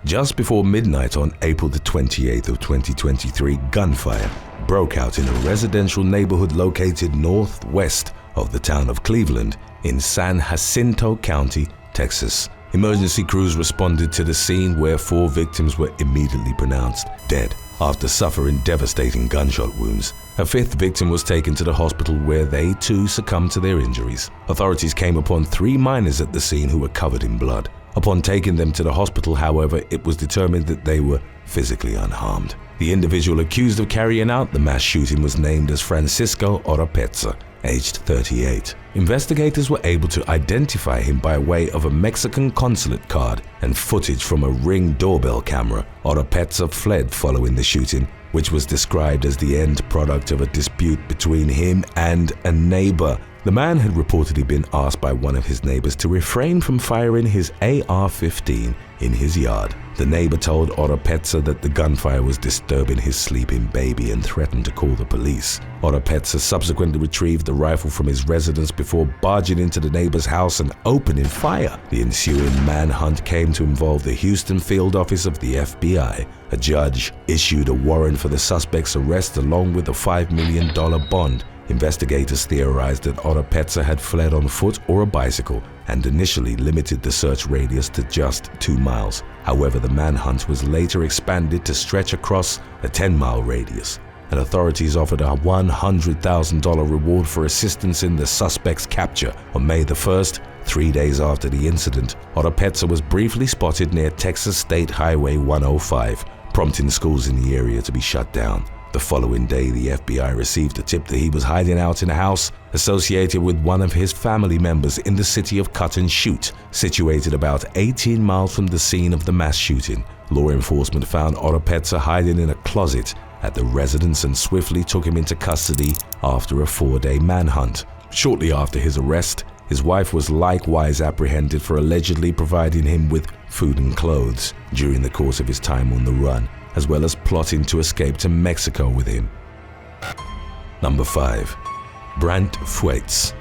Just before midnight on April the 28th of 2023, gunfire broke out in a residential neighborhood located northwest of the town of Cleveland in San Jacinto County, Texas. Emergency crews responded to the scene where 4 victims were immediately pronounced dead after suffering devastating gunshot wounds. A 5th victim was taken to the hospital where they too succumbed to their injuries. Authorities came upon 3 minors at the scene who were covered in blood. Upon taking them to the hospital, however, it was determined that they were physically unharmed. The individual accused of carrying out the mass shooting was named as Francisco Oropeza, aged 38. Investigators were able to identify him by way of a Mexican consulate card and footage from a Ring doorbell camera. Oropeza fled following the shooting, which was described as the end product of a dispute between him and a neighbor. The man had reportedly been asked by one of his neighbors to refrain from firing his AR-15 in his yard. The neighbor told Oropeza that the gunfire was disturbing his sleeping baby and threatened to call the police. Oropeza subsequently retrieved the rifle from his residence before barging into the neighbor's house and opening fire. The ensuing manhunt came to involve the Houston field office of the FBI. A judge issued a warrant for the suspect's arrest along with a $5 million bond. Investigators theorized that Oropeza had fled on foot or a bicycle and initially limited the search radius to just 2 miles. However, the manhunt was later expanded to stretch across a 10-mile radius, and authorities offered a $100,000 reward for assistance in the suspect's capture. On May the 1st, 3 days after the incident, Oropeza was briefly spotted near Texas State Highway 105, prompting schools in the area to be shut down. The following day, the FBI received a tip that he was hiding out in a house associated with one of his family members in the city of Cut and Shoot, situated about 18 miles from the scene of the mass shooting. Law enforcement found Oropeza hiding in a closet at the residence and swiftly took him into custody after a 4-day manhunt. Shortly after his arrest, his wife was likewise apprehended for allegedly providing him with food and clothes during the course of his time on the run, as well as plotting to escape to Mexico with him. Number 5. Brant Fuetz.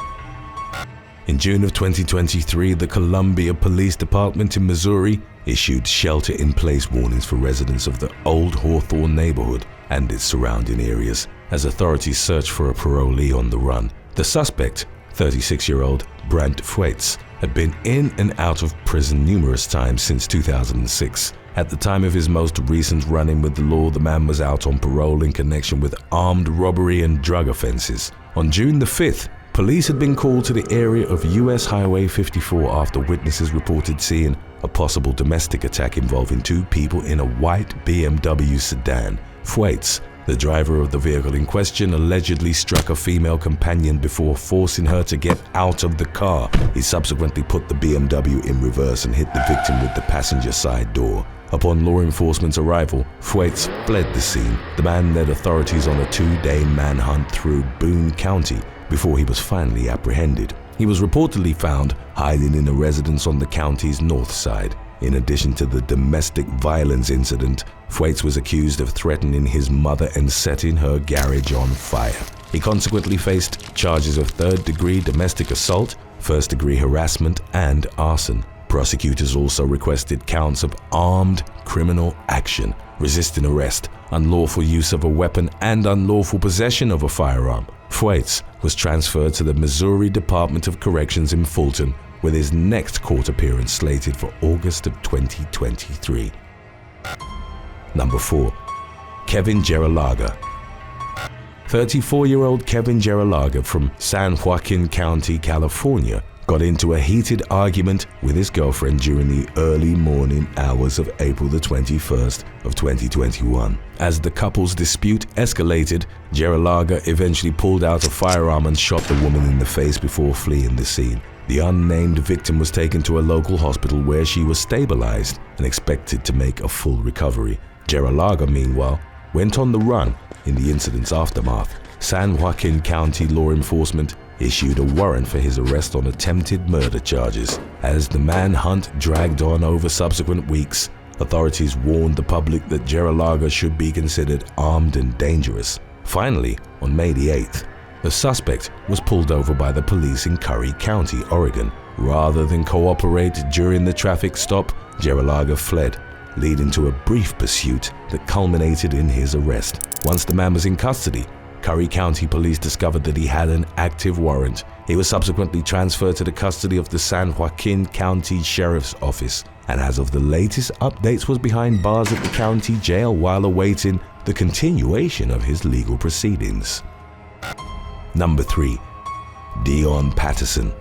In June of 2023, the Columbia Police Department in Missouri issued shelter-in-place warnings for residents of the Old Hawthorne neighborhood and its surrounding areas as authorities searched for a parolee on the run. The suspect, 36-year-old Brant Fuetz, had been in and out of prison numerous times since 2006. At the time of his most recent run-in with the law, the man was out on parole in connection with armed robbery and drug offenses. On June the 5th, police had been called to the area of US Highway 54 after witnesses reported seeing a possible domestic attack involving 2 people in a white BMW sedan. Fuetz, the driver of the vehicle in question, allegedly struck a female companion before forcing her to get out of the car. He subsequently put the BMW in reverse and hit the victim with the passenger side door. Upon law enforcement's arrival, Fuetz fled the scene. The man led authorities on a 2-day manhunt through Boone County before he was finally apprehended. He was reportedly found hiding in a residence on the county's north side. In addition to the domestic violence incident, Fuetz was accused of threatening his mother and setting her garage on fire. He consequently faced charges of 3rd-degree domestic assault, 1st-degree harassment, and arson. Prosecutors also requested counts of armed criminal action, resisting arrest, unlawful use of a weapon, and unlawful possession of a firearm. Fuetz was transferred to the Missouri Department of Corrections in Fulton, with his next court appearance slated for August of 2023. Number 4. Kevin Geralaga. 34-year-old Kevin Geralaga from San Joaquin County, California, got into a heated argument with his girlfriend during the early morning hours of April the 21st of 2021. As the couple's dispute escalated, Geralaga eventually pulled out a firearm and shot the woman in the face before fleeing the scene. The unnamed victim was taken to a local hospital where she was stabilized and expected to make a full recovery. Geralaga, meanwhile, went on the run in the incident's aftermath. San Joaquin County law enforcement issued a warrant for his arrest on attempted murder charges. As the manhunt dragged on over subsequent weeks, authorities warned the public that Geralaga should be considered armed and dangerous. Finally, on May the 8th, the suspect was pulled over by the police in Curry County, Oregon. Rather than cooperate during the traffic stop, Geralaga fled leading to a brief pursuit that culminated in his arrest. Once the man was in custody, Curry County Police discovered that he had an active warrant. He was subsequently transferred to the custody of the San Joaquin County Sheriff's Office, and as of the latest updates was behind bars at the county jail while awaiting the continuation of his legal proceedings. Number 3. Dion Patterson.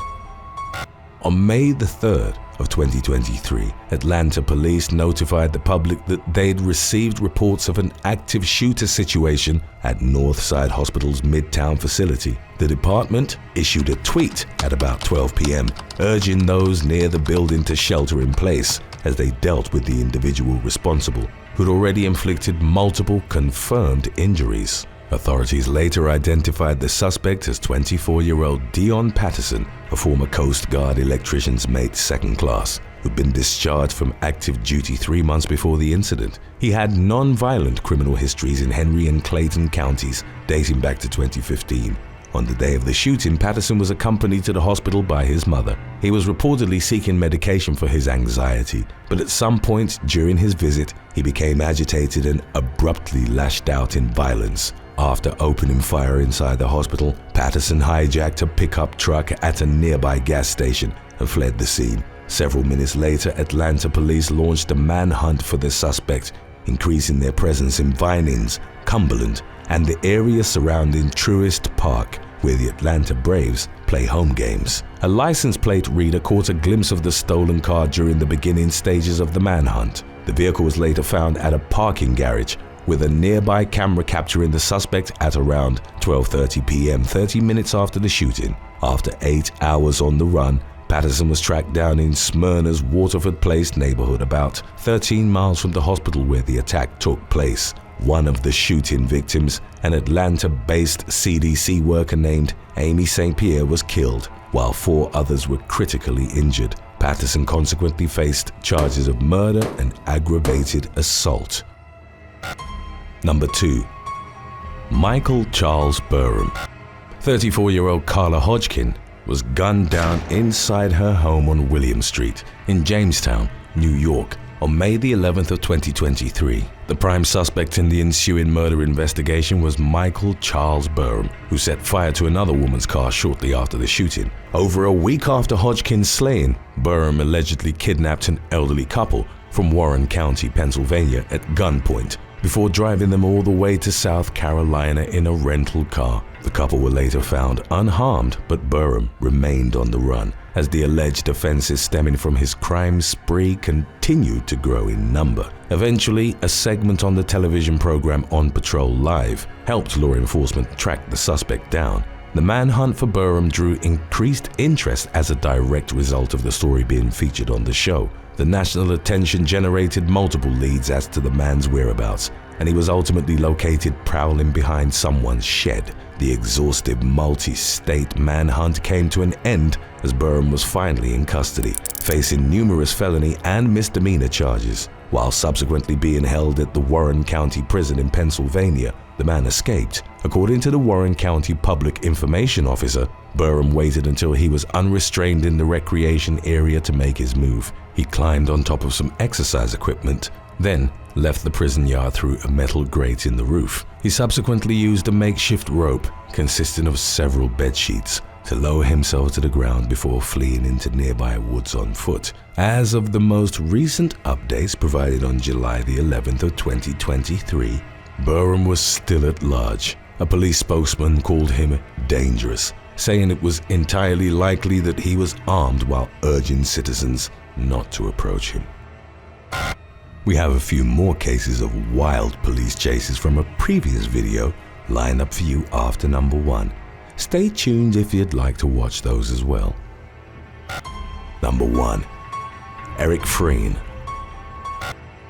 On May the 3rd of 2023, Atlanta police notified the public that they'd received reports of an active shooter situation at Northside Hospital's Midtown facility. The department issued a tweet at about 12 p.m. urging those near the building to shelter in place as they dealt with the individual responsible, who'd already inflicted multiple confirmed injuries. Authorities later identified the suspect as 24-year-old Dion Patterson, a former Coast Guard electrician's mate 2nd class, who'd been discharged from active duty 3 months before the incident. He had non-violent criminal histories in Henry and Clayton counties dating back to 2015. On the day of the shooting, Patterson was accompanied to the hospital by his mother. He was reportedly seeking medication for his anxiety, but at some point during his visit, he became agitated and abruptly lashed out in violence. After opening fire inside the hospital, Patterson hijacked a pickup truck at a nearby gas station and fled the scene. Several minutes later, Atlanta police launched a manhunt for the suspect, increasing their presence in Vinings, Cumberland, and the area surrounding Truist Park, where the Atlanta Braves play home games. A license plate reader caught a glimpse of the stolen car during the beginning stages of the manhunt. The vehicle was later found at a parking garage, with a nearby camera capturing the suspect at around 12:30 p.m., 30 minutes after the shooting. After 8 hours on the run, Patterson was tracked down in Smyrna's Waterford Place neighborhood, about 13 miles from the hospital where the attack took place. One of the shooting victims, an Atlanta-based CDC worker named Amy St. Pierre, was killed, while 4 others were critically injured. Patterson consequently faced charges of murder and aggravated assault. Number 2. Michael Charles Burham. 34-year-old Carla Hodgkin was gunned down inside her home on William Street in Jamestown, New York, on May the 11th of 2023. The prime suspect in the ensuing murder investigation was Michael Charles Burham, who set fire to another woman's car shortly after the shooting. Over a week after Hodgkin's slaying, Burham allegedly kidnapped an elderly couple from Warren County, Pennsylvania at gunpoint, before driving them all the way to South Carolina in a rental car. The couple were later found unharmed, but Burham remained on the run as the alleged offenses stemming from his crime spree continued to grow in number. Eventually, a segment on the television program On Patrol Live helped law enforcement track the suspect down. The manhunt for Burham drew increased interest as a direct result of the story being featured on the show. The national attention generated multiple leads as to the man's whereabouts, and he was ultimately located prowling behind someone's shed. The exhaustive multi-state manhunt came to an end as Burham was finally in custody, facing numerous felony and misdemeanor charges. While subsequently being held at the Warren County Prison in Pennsylvania, the man escaped. According to the Warren County Public Information Officer, Burham waited until he was unrestrained in the recreation area to make his move. He climbed on top of some exercise equipment, then left the prison yard through a metal grate in the roof. He subsequently used a makeshift rope consisting of several bed sheets to lower himself to the ground before fleeing into nearby woods on foot. As of the most recent updates provided on July the 11th of 2023, Burham was still at large. A police spokesman called him dangerous, saying it was entirely likely that he was armed while urging citizens not to approach him. We have a few more cases of wild police chases from a previous video lined up for you after number 1. Stay tuned if you'd like to watch those as well. Number 1. Eric Freen.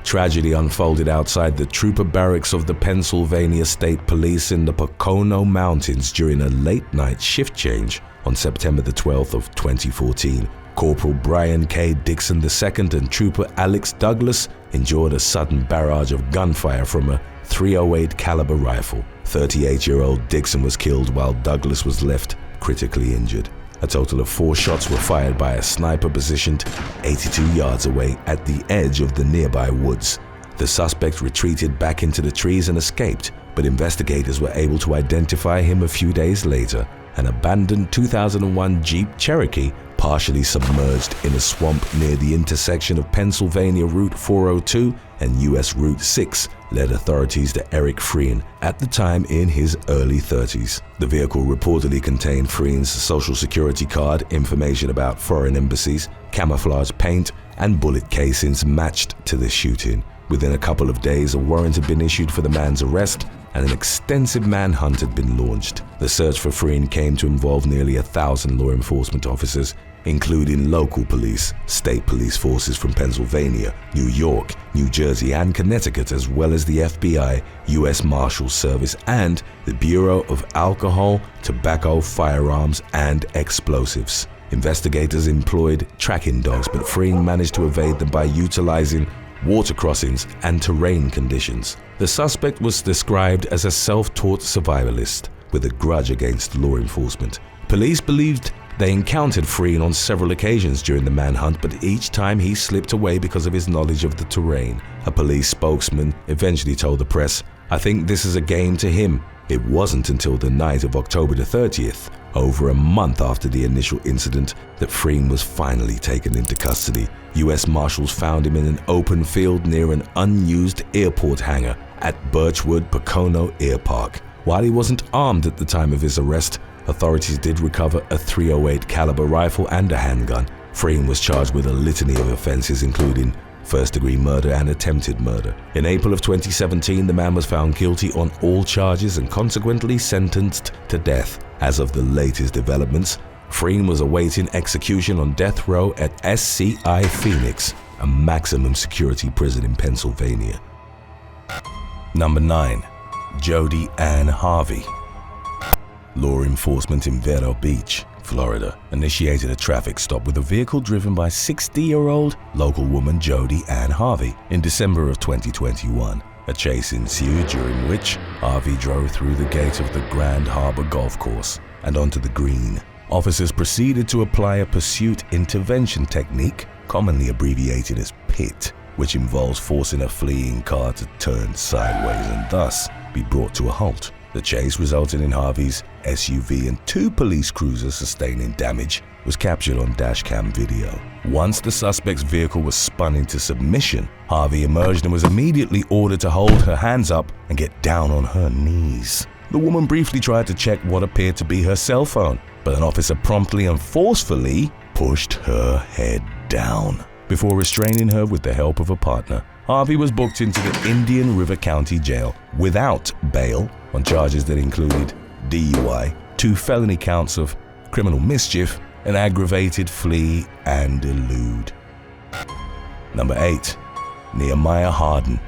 Tragedy unfolded outside the trooper barracks of the Pennsylvania State Police in the Pocono Mountains during a late-night shift change on September the 12th of 2014. Corporal Brian K. Dixon II and Trooper Alex Douglas endured a sudden barrage of gunfire from a .308 caliber rifle. 38-year-old Dixon was killed while Douglas was left critically injured. A total of 4 shots were fired by a sniper positioned 82 yards away at the edge of the nearby woods. The suspect retreated back into the trees and escaped, but investigators were able to identify him a few days later. An abandoned 2001 Jeep Cherokee, partially submerged in a swamp near the intersection of Pennsylvania Route 402 and US Route 6, led authorities to Eric Frein, at the time in his early 30s. The vehicle reportedly contained Frein's social security card, information about foreign embassies, camouflage paint, and bullet casings matched to the shooting. Within a couple of days, a warrant had been issued for the man's arrest, and an extensive manhunt had been launched. The search for Frein came to involve nearly 1,000 law enforcement officers, including local police, state police forces from Pennsylvania, New York, New Jersey, and Connecticut, as well as the FBI, U.S. Marshals Service, and the Bureau of Alcohol, Tobacco, Firearms, and Explosives. Investigators employed tracking dogs, but Frein managed to evade them by utilizing water crossings and terrain conditions. The suspect was described as a self-taught survivalist with a grudge against law enforcement. Police believed they encountered Frein on several occasions during the manhunt, but each time he slipped away because of his knowledge of the terrain. A police spokesman eventually told the press, "I think this is a game to him." It wasn't until the night of October the 30th, over a month after the initial incident, that Frein was finally taken into custody. U.S. Marshals found him in an open field near an unused airport hangar at Birchwood Pocono Air Park. While he wasn't armed at the time of his arrest, authorities did recover a .308 caliber rifle and a handgun. Frein was charged with a litany of offenses, including first-degree murder and attempted murder. In April of 2017, the man was found guilty on all charges and consequently sentenced to death. As of the latest developments, Frein was awaiting execution on death row at SCI Phoenix, a maximum security prison in Pennsylvania. Number 9. Jody Ann Harvey. Law enforcement in Vero Beach, Florida, initiated a traffic stop with a vehicle driven by 60-year-old local woman Jody Ann Harvey in December of 2021. A chase ensued, during which Harvey drove through the gate of the Grand Harbor Golf Course and onto the green. Officers proceeded to apply a pursuit intervention technique, commonly abbreviated as PIT, which involves forcing a fleeing car to turn sideways and thus be brought to a halt. The chase, resulting in Harvey's SUV and 2 police cruisers sustaining damage, was captured on dashcam video. Once the suspect's vehicle was spun into submission, Harvey emerged and was immediately ordered to hold her hands up and get down on her knees. The woman briefly tried to check what appeared to be her cell phone, but an officer promptly and forcefully pushed her head down. Before restraining her with the help of a partner, Harvey was booked into the Indian River County Jail without bail on charges that included DUI, 2 felony counts of criminal mischief, an aggravated flee and elude. Number 8. NEHEMIAH HARDEN.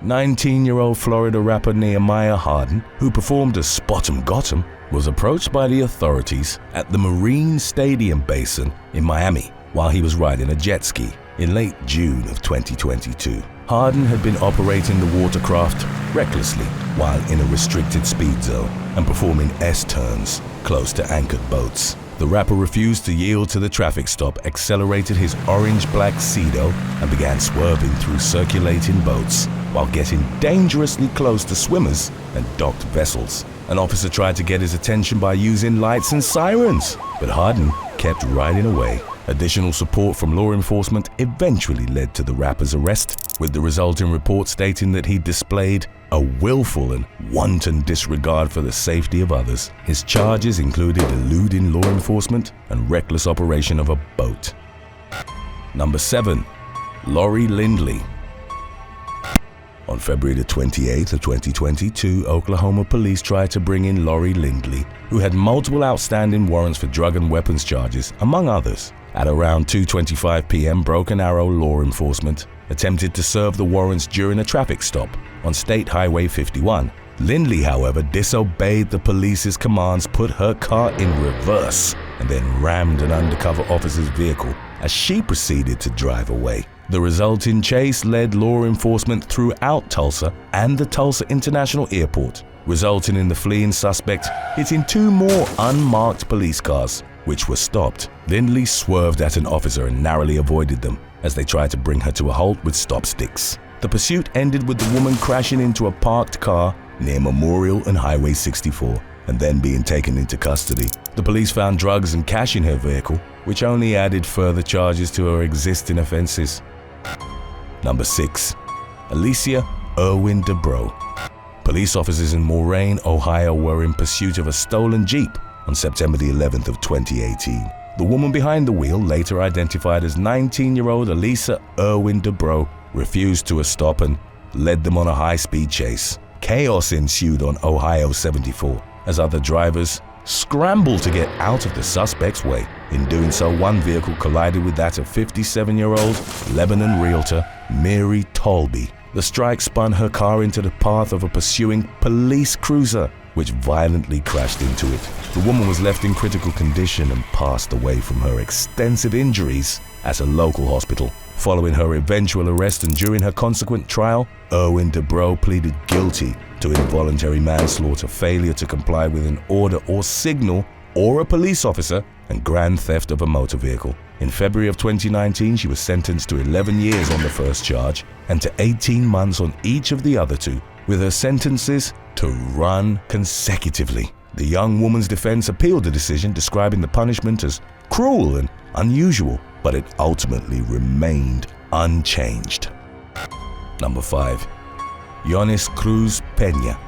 19-year-old Florida rapper NEHEMIAH HARDEN, who performed as Spot'em Got'em, was approached by the authorities at the Marine Stadium Basin in Miami while he was riding a jet ski in late June of 2022. Harden had been operating the watercraft recklessly while in a restricted speed zone and performing S-turns close to anchored boats. The rapper refused to yield to the traffic stop, accelerated his orange-black Cedo, and began swerving through circulating boats while getting dangerously close to swimmers and docked vessels. An officer tried to get his attention by using lights and sirens, but Harden kept riding away. Additional support from law enforcement eventually led to the rapper's arrest, with the resulting report stating that he displayed a willful and wanton disregard for the safety of others. His charges included eluding law enforcement and reckless operation of a boat. Number 7. Lori Lindley. On February the 28th of 2022, Oklahoma police tried to bring in Lori Lindley, who had multiple outstanding warrants for drug and weapons charges, among others. At around 2:25 p.m., Broken Arrow law enforcement attempted to serve the warrants during a traffic stop on State Highway 51. Lindley, however, disobeyed the police's commands, put her car in reverse, and then rammed an undercover officer's vehicle as she proceeded to drive away. The resulting chase led law enforcement throughout Tulsa and the Tulsa International Airport. resulting in the fleeing suspect hitting two more unmarked police cars, which were stopped. Lindley swerved at an officer and narrowly avoided them as they tried to bring her to a halt with stop sticks. The pursuit ended with the woman crashing into a parked car near Memorial and Highway 64 and then being taken into custody. The police found drugs and cash in her vehicle, which only added further charges to her existing offenses. Number 6. Alicia Irwin Dubrow. Police officers in Moraine, Ohio were in pursuit of a stolen Jeep on September the 11th of 2018. The woman behind the wheel, later identified as 19-year-old Alicia Irwin Dubrow, refused to stop and led them on a high-speed chase. Chaos ensued on Ohio 74 as other drivers scrambled to get out of the suspect's way. In doing so, one vehicle collided with that of 57-year-old Lebanon realtor Mary Tolby. The strike spun her car into the path of a pursuing police cruiser, which violently crashed into it. The woman was left in critical condition and passed away from her extensive injuries at a local hospital. Following her eventual arrest and during her consequent trial, Irwin Dubrow pleaded guilty to involuntary manslaughter, failure to comply with an order or signal or a police officer, and grand theft of a motor vehicle. In February of 2019, she was sentenced to 11 years on the first charge and to 18 months on each of the other two, with her sentences to run consecutively. The young woman's defense appealed the decision, describing the punishment as cruel and unusual, but it ultimately remained unchanged. Number 5. Yonis Cruz Peña.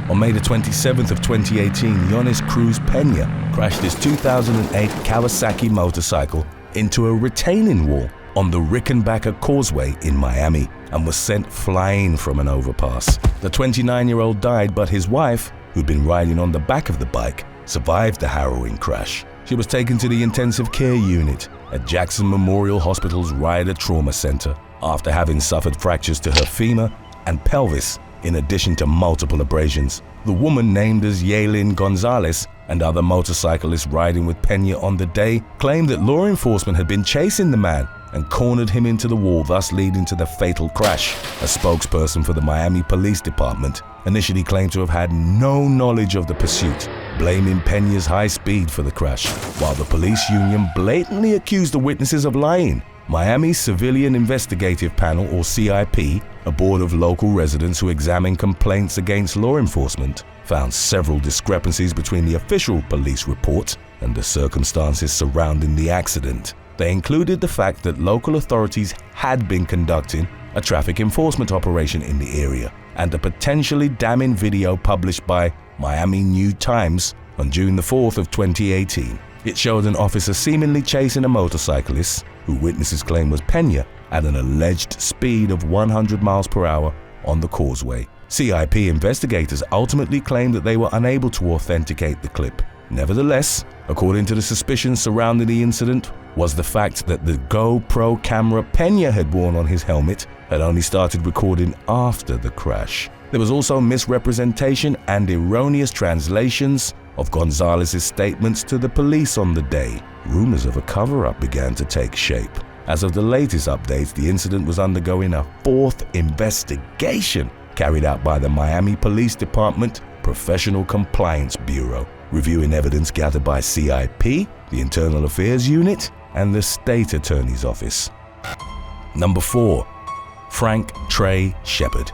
On May the 27th of 2018, Yonis Cruz Peña crashed his 2008 Kawasaki motorcycle into a retaining wall on the Rickenbacker Causeway in Miami and was sent flying from an overpass. The 29-year-old died, but his wife, who'd been riding on the back of the bike, survived the harrowing crash. She was taken to the intensive care unit at Jackson Memorial Hospital's Rider Trauma Center after having suffered fractures to her femur and pelvis, in addition to multiple abrasions. The woman, named as JAYLAND Gonzalez, and other motorcyclists riding with Peña on the day claimed that law enforcement had been chasing the man and cornered him into the wall, thus leading to the fatal crash. A spokesperson for the Miami Police Department initially claimed to have had no knowledge of the pursuit, blaming Peña's high speed for the crash, while the police union blatantly accused the witnesses of lying. Miami's Civilian Investigative Panel, or CIP, a board of local residents who examine complaints against law enforcement, found several discrepancies between the official police report and the circumstances surrounding the accident. They included the fact that local authorities had been conducting a traffic enforcement operation in the area, and a potentially damning video published by Miami New Times on June the 4th of 2018. It showed an officer seemingly chasing a motorcyclist, who witnesses claim was Peña, at an alleged speed of 100 miles per hour on the causeway. CIP investigators ultimately claimed that they were unable to authenticate the clip. Nevertheless, according to the suspicions surrounding the incident, was the fact that the GoPro camera Peña had worn on his helmet had only started recording after the crash. There was also misrepresentation and erroneous translations of Gonzalez's statements to the police on the day. Rumors of a cover-up began to take shape. As of the latest updates, the incident was undergoing a fourth investigation carried out by the Miami Police Department Professional Compliance Bureau, reviewing evidence gathered by CIP, the Internal Affairs Unit, and the State Attorney's Office. Number 4. Frank Trey Shepard.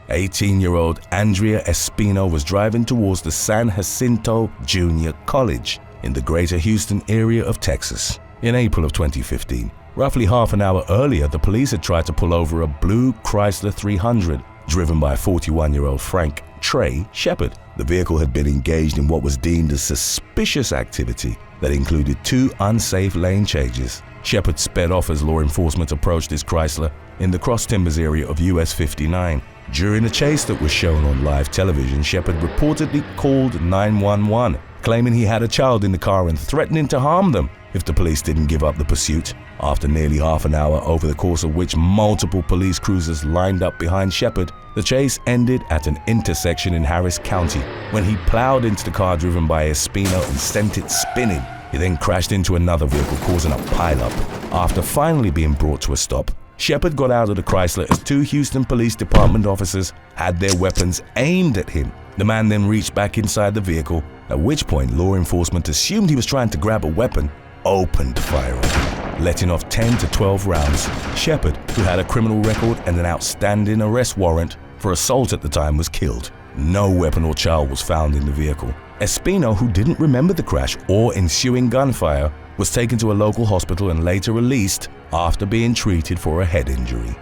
18-year-old Andrea Espino was driving towards the San Jacinto Junior College in the greater Houston area of Texas in April of 2015. Roughly half an hour earlier, the police had tried to pull over a blue Chrysler 300 driven by 41-year-old Frank Trey Shepard. The vehicle had been engaged in what was deemed as suspicious activity that included 2 unsafe lane changes. Shepard sped off as law enforcement approached his Chrysler in the Cross Timbers area of US 59. During a chase that was shown on live television, Shepard reportedly called 911, claiming he had a child in the car and threatening to harm them if the police didn't give up the pursuit. After nearly half an hour, over the course of which multiple police cruisers lined up behind Shepard, the chase ended at an intersection in Harris County when he plowed into the car driven by Espino and sent it spinning. He then crashed into another vehicle, causing a pileup. After finally being brought to a stop, Shepard got out of the Chrysler as 2 Houston Police Department officers had their weapons aimed at him. The man then reached back inside the vehicle, at which point law enforcement assumed he was trying to grab a weapon, opened fire on him, letting off 10 to 12 rounds. Shepard, who had a criminal record and an outstanding arrest warrant for assault at the time, was killed. No weapon or child was found in the vehicle. Espino, who didn't remember the crash or ensuing gunfire, was taken to a local hospital and later released after being treated for a head injury.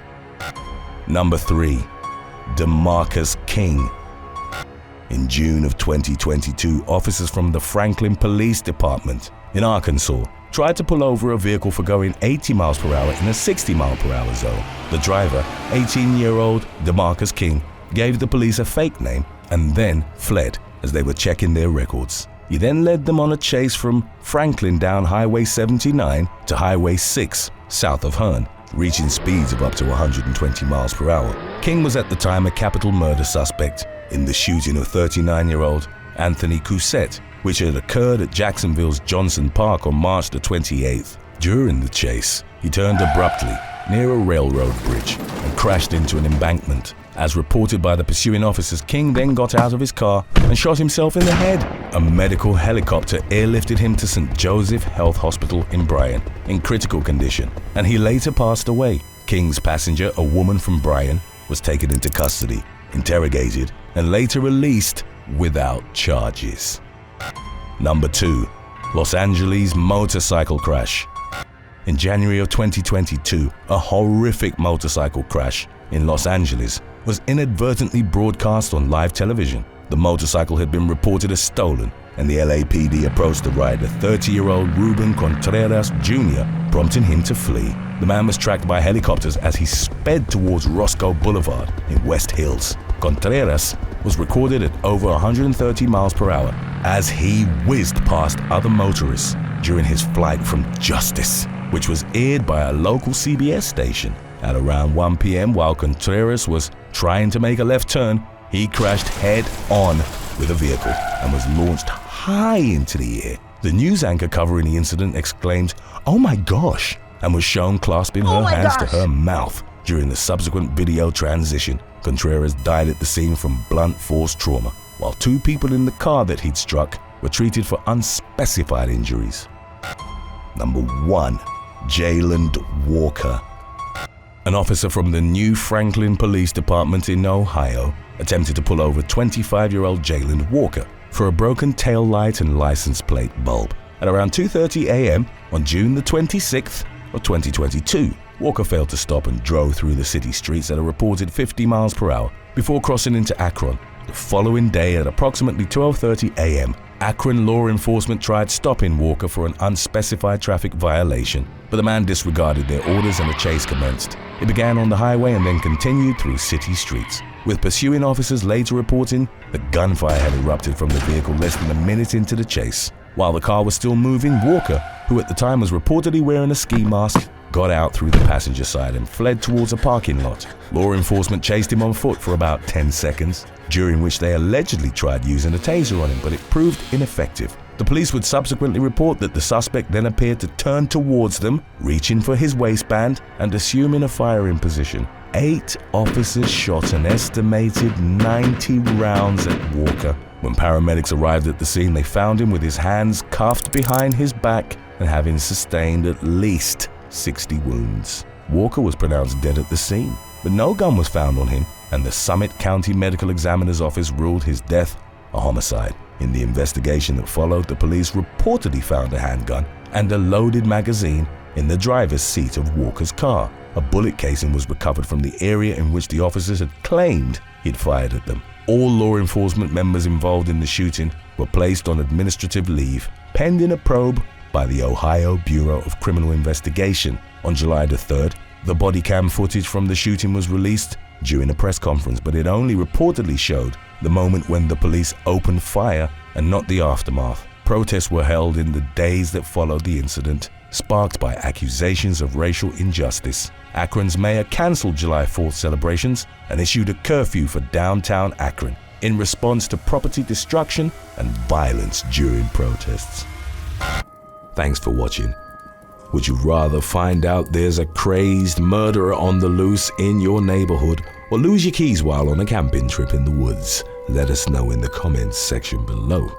Number 3. DeMarcus King. In June of 2022, officers from the Franklin Police Department in Arkansas tried to pull over a vehicle for going 80 miles per hour in a 60 mile per hour zone. The driver, 18-year-old DeMarcus King, gave the police a fake name and then fled as they were checking their records. He then led them on a chase from Franklin down Highway 79 to Highway 6 south of Hearn, reaching speeds of up to 120 miles per hour. King was at the time a capital murder suspect in the shooting of 39-year-old Anthony Cousette, which had occurred at Jacksonville's Johnson Park on March the 28th. During the chase, he turned abruptly near a railroad bridge and crashed into an embankment. As reported by the pursuing officers, King then got out of his car and shot himself in the head. A medical helicopter airlifted him to St. Joseph Health Hospital in Bryan in critical condition, and he later passed away. King's passenger, a woman from Bryan, was taken into custody, interrogated, and later released without charges. Number 2. Los Angeles motorcycle crash. In January of 2022, a horrific motorcycle crash in Los Angeles was inadvertently broadcast on live television. The motorcycle had been reported as stolen, and the LAPD approached the rider, 30-year-old Ruben Contreras Jr., prompting him to flee. The man was tracked by helicopters as he sped towards Roscoe Boulevard in West Hills. Contreras was recorded at over 130 miles per hour as he whizzed past other motorists during his flight from justice, which was aired by a local CBS station. At around 1 p.m., while Contreras was trying to make a left turn, he crashed head-on with a vehicle and was launched high into the air. The news anchor covering the incident exclaimed, "Oh my gosh," and was shown clasping her hands to her mouth. During the subsequent video transition, Contreras died at the scene from blunt force trauma, while 2 people in the car that he'd struck were treated for unspecified injuries. Number 1. JAYLAND Walker. An officer from the New Franklin Police Department in Ohio attempted to pull over 25-year-old JAYLAND Walker for a broken tail light and license plate bulb. At around 2:30 a.m. on June the 26th of 2022, Walker failed to stop and drove through the city streets at a reported 50 miles per hour before crossing into Akron. The following day at approximately 12:30 a.m., Akron law enforcement tried stopping Walker for an unspecified traffic violation, but the man disregarded their orders and the chase commenced. It began on the highway and then continued through city streets, with pursuing officers later reporting that gunfire had erupted from the vehicle less than a minute into the chase. While the car was still moving, Walker, who at the time was reportedly wearing a ski mask, got out through the passenger side and fled towards a parking lot. Law enforcement chased him on foot for about 10 seconds, during which they allegedly tried using a taser on him, but it proved ineffective. The police would subsequently report that the suspect then appeared to turn towards them, reaching for his waistband and assuming a firing position. 8 officers shot an estimated 90 rounds at Walker. When paramedics arrived at the scene, they found him with his hands cuffed behind his back and having sustained at least 60 wounds. Walker was pronounced dead at the scene, but no gun was found on him, and the Summit County Medical Examiner's Office ruled his death a homicide. In the investigation that followed, the police reportedly found a handgun and a loaded magazine in the driver's seat of Walker's car. A bullet casing was recovered from the area in which the officers had claimed he'd fired at them. All law enforcement members involved in the shooting were placed on administrative leave, pending a probe by the Ohio Bureau of Criminal Investigation. On July the 3rd, the body cam footage from the shooting was released during a press conference, but it only reportedly showed the moment when the police opened fire and not the aftermath. Protests were held in the days that followed the incident, sparked by accusations of racial injustice. Akron's mayor canceled July 4th celebrations and issued a curfew for downtown Akron in response to property destruction and violence during protests. Thanks for watching. Would you rather find out there's a crazed murderer on the loose in your neighborhood, or lose your keys while on a camping trip in the woods? Let us know in the comments section below.